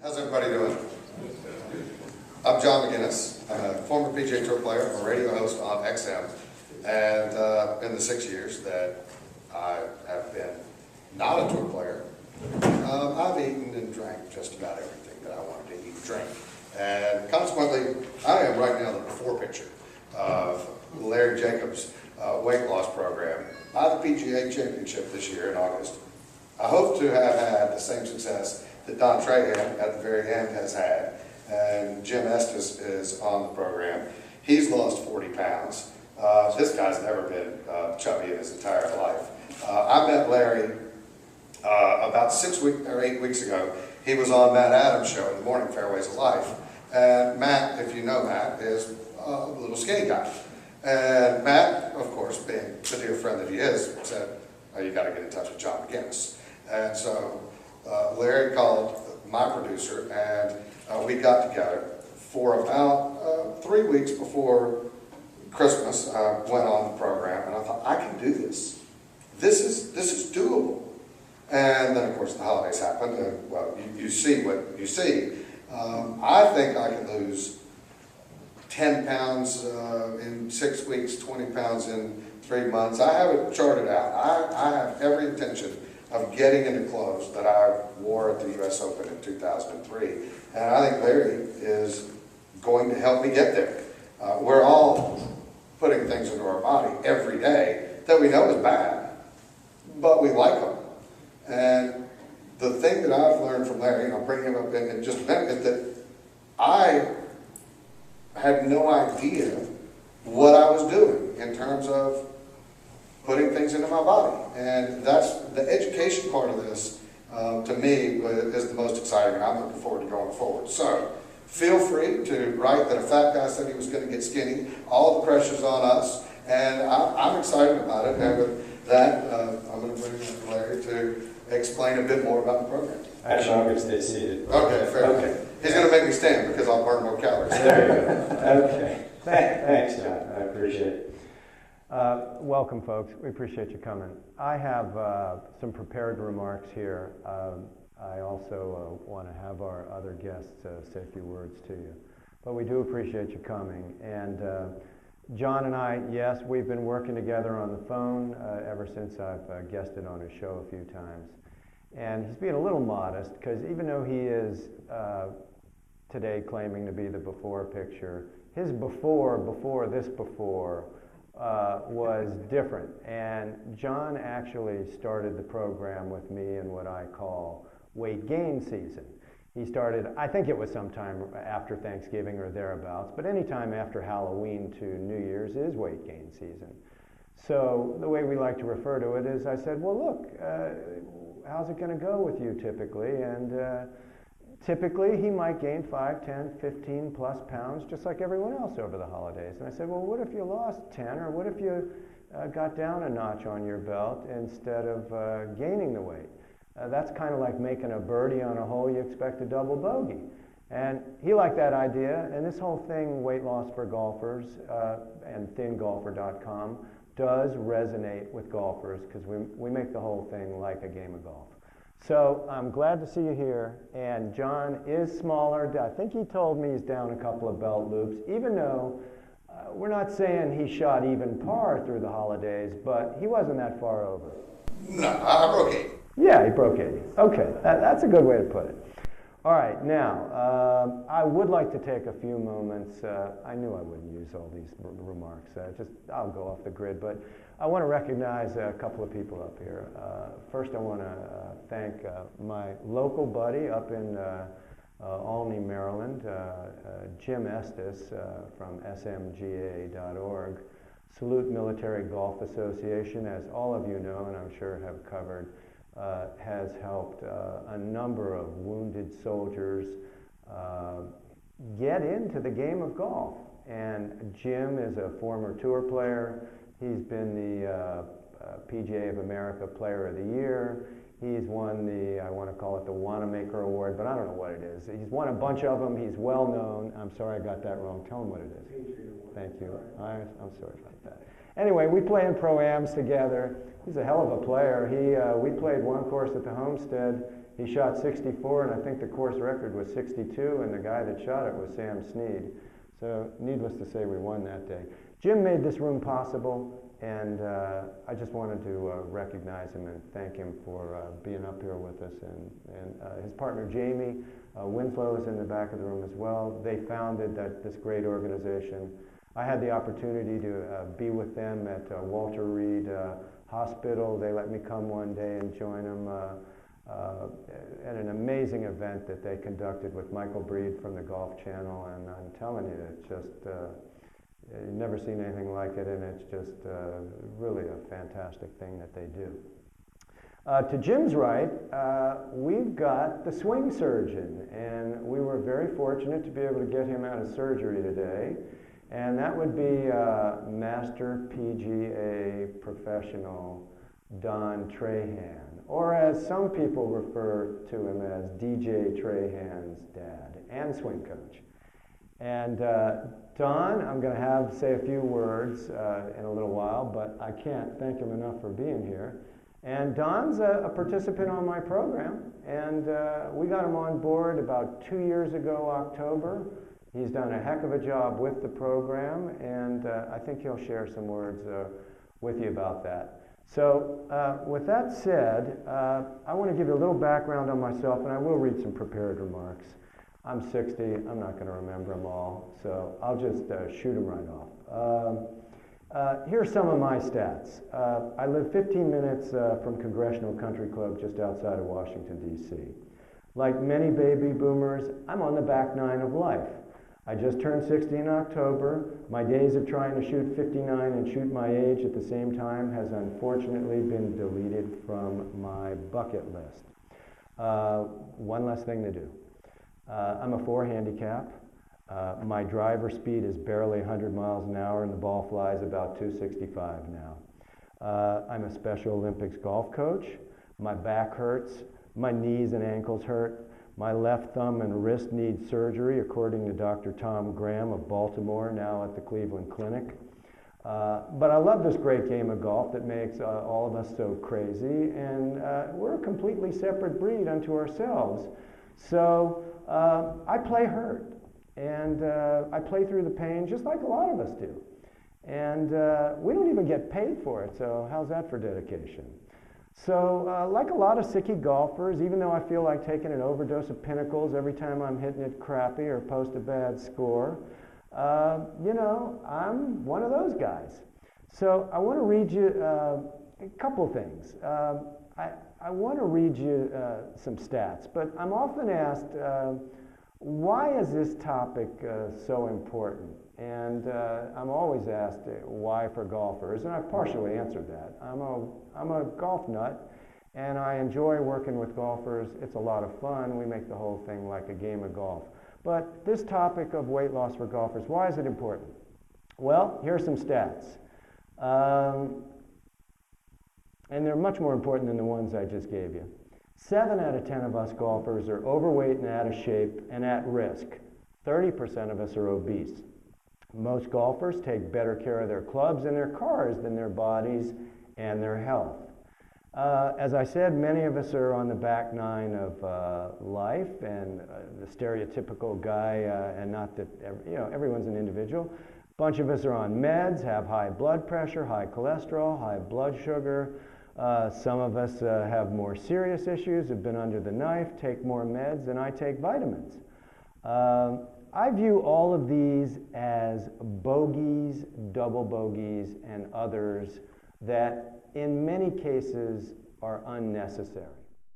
How's everybody doing? I'm John Maginnes. I'm a former PGA TOUR player. I'm a radio host on XM. And in the 6 years that I have been not a tour player, I've eaten and drank just about everything that I wanted to eat and drink. And consequently, I am right now the before picture of Larry Jacobs' weight loss program by the PGA Championship this year in August. I hope to have had the same success that Don Trahan at the very end has had. And Jim Estes is on the program. He's lost 40 pounds. This guy's never been chubby in his entire life. I met Larry about 8 weeks ago. He was on Matt Adams' show in the morning, Fairways of Life. And Matt, if you know Matt, is a little skinny guy. And Matt, of course, being the dear friend that he is, said, "Oh, you got to get in touch with John Maginnes." And so Larry called my producer, and we got together for about 3 weeks before Christmas. I went on the program, and I thought, I can do this. This is doable. And then, of course, the holidays happened, and, well, you see what you see. I think I can lose 10 pounds in 6 weeks, 20 pounds in 3 months. I have it charted out. I have every intention of getting into clothes that I wore at the U.S. Open in 2003. And I think Larry is going to help me get there. We're all putting things into our body every day that we know is bad, but we like them. And the thing that I've learned from Larry, and I'll bring him up in just a minute, is that I had no idea what I was doing in terms of putting things into my body. And that's the education part of this, to me, is the most exciting, and I'm looking forward to going forward. So feel free to write that a fat guy said he was going to get skinny. All the pressure's on us, and I'm excited about it. And with that, I'm going to bring in Larry to explain a bit more about the program. Actually, I'm going to stay seated. Okay, fair enough. He's going to make me stand because I'll burn more calories. There you go. Okay. Thanks, John. I appreciate it. Welcome, folks. We appreciate you coming. I have some prepared remarks here. I also want to have our other guests say a few words to you. But we do appreciate you coming. And John and I, yes, we've been working together on the phone ever since I've guested on his show a few times. And he's being a little modest because even though he is today claiming to be the before picture, his before was different. And John actually started the program with me in what I call weight gain season. He started, I think it was sometime after Thanksgiving or thereabouts, but anytime after Halloween to New Year's is weight gain season. So the way we like to refer to it is I said, well, look, how's it going to go with you typically? And typically he might gain 5, 10, 15 plus pounds just like everyone else over the holidays. And I said, well, what if you lost 10, or what if you got down a notch on your belt instead of gaining the weight? That's kind of like making a birdie on a hole you expect a double bogey. And he liked that idea, and this whole thing, weight loss for golfers, and thingolfer.com, does resonate with golfers because we make the whole thing like a game of golf. So I'm glad to see you here, and John is smaller. I think he told me he's down a couple of belt loops, even though we're not saying he shot even par through the holidays, but he wasn't that far over. No, I broke 80. Yeah, he broke 80. Okay, that's a good way to put it. All right, now, I would like to take a few moments. I knew I wouldn't use all these remarks. I'll go off the grid, but I want to recognize a couple of people up here. First, I want to thank my local buddy up in Olney, Maryland, Jim Estes from smga.org. Salute Military Golf Association, as all of you know, and I'm sure have covered, has helped a number of wounded soldiers get into the game of golf. And Jim is a former tour player. He's been the PGA of America Player of the Year. He's won the, I want to call it the Wanamaker Award, but I don't know what it is. He's won a bunch of them. He's well known. I'm sorry I got that wrong. Tell him what it is. Thank you. I'm sorry about that. Anyway, we play in Pro-Ams together. He's a hell of a player. We played one course at the Homestead He shot 64, and I think the course record was 62, and the guy that shot it was Sam Snead. So needless to say, we won that day. Jim made this room possible, and I just wanted to recognize him and thank him for being up here with us. And his partner, Jamie Winslow, is in the back of the room as well. They founded this great organization. I had the opportunity to be with them at Walter Reed Hospital. They let me come one day and join them at an amazing event that they conducted with Michael Breed from the Golf Channel. And I'm telling you, it's just, you've never seen anything like it, and it's just really a fantastic thing that they do. To Jim's right, we've got the swing surgeon, and we were very fortunate to be able to get him out of surgery today. And that would be Master PGA professional Don Trahan, or as some people refer to him as DJ Trahan's dad and swing coach. And Don, I'm going to say a few words in a little while, but I can't thank him enough for being here. And Don's a participant on my program, and we got him on board about 2 years ago, October. He's done a heck of a job with the program, and I think he'll share some words with you about that. So with that said, I want to give you a little background on myself, and I will read some prepared remarks. I'm 60, I'm not going to remember them all, so I'll just shoot them right off. Here's some of my stats. I live 15 minutes from Congressional Country Club just outside of Washington, D.C. Like many baby boomers, I'm on the back nine of life. I just turned 60 in October. My days of trying to shoot 59 and shoot my age at the same time has unfortunately been deleted from my bucket list. One less thing to do. I'm a 4 handicap. My driver speed is barely 100 miles an hour, and the ball flies about 265 now. I'm a Special Olympics golf coach. My back hurts. My knees and ankles hurt. My left thumb and wrist need surgery, according to Dr. Tom Graham of Baltimore, now at the Cleveland Clinic. But I love this great game of golf that makes all of us so crazy, and we're a completely separate breed unto ourselves. So I play hurt, and I play through the pain just like a lot of us do. And we don't even get paid for it, so how's that for dedication? So like a lot of sicky golfers, even though I feel like taking an overdose of pinnacles every time I'm hitting it crappy or post a bad score, you know, I'm one of those guys. So I want to read you a couple things. I want to read you some stats, but I'm often asked, why is this topic so important? And I'm always asked why for golfers, and I've partially answered that. I'm a golf nut, and I enjoy working with golfers. It's a lot of fun. We make the whole thing like a game of golf. But this topic of weight loss for golfers, why is it important? Well, here are some stats. And they're much more important than the ones I just gave you. 7 out of 10 of us golfers are overweight and out of shape and at risk. 30% of us are obese. Most golfers take better care of their clubs and their cars than their bodies and their health. As I said, many of us are on the back nine of life, and the stereotypical guy, and not that everyone's an individual. A bunch of us are on meds, have high blood pressure, high cholesterol, high blood sugar. Some of us have more serious issues, have been under the knife, take more meds, and I take vitamins. I view all of these as bogeys, double bogeys, and others that in many cases are unnecessary.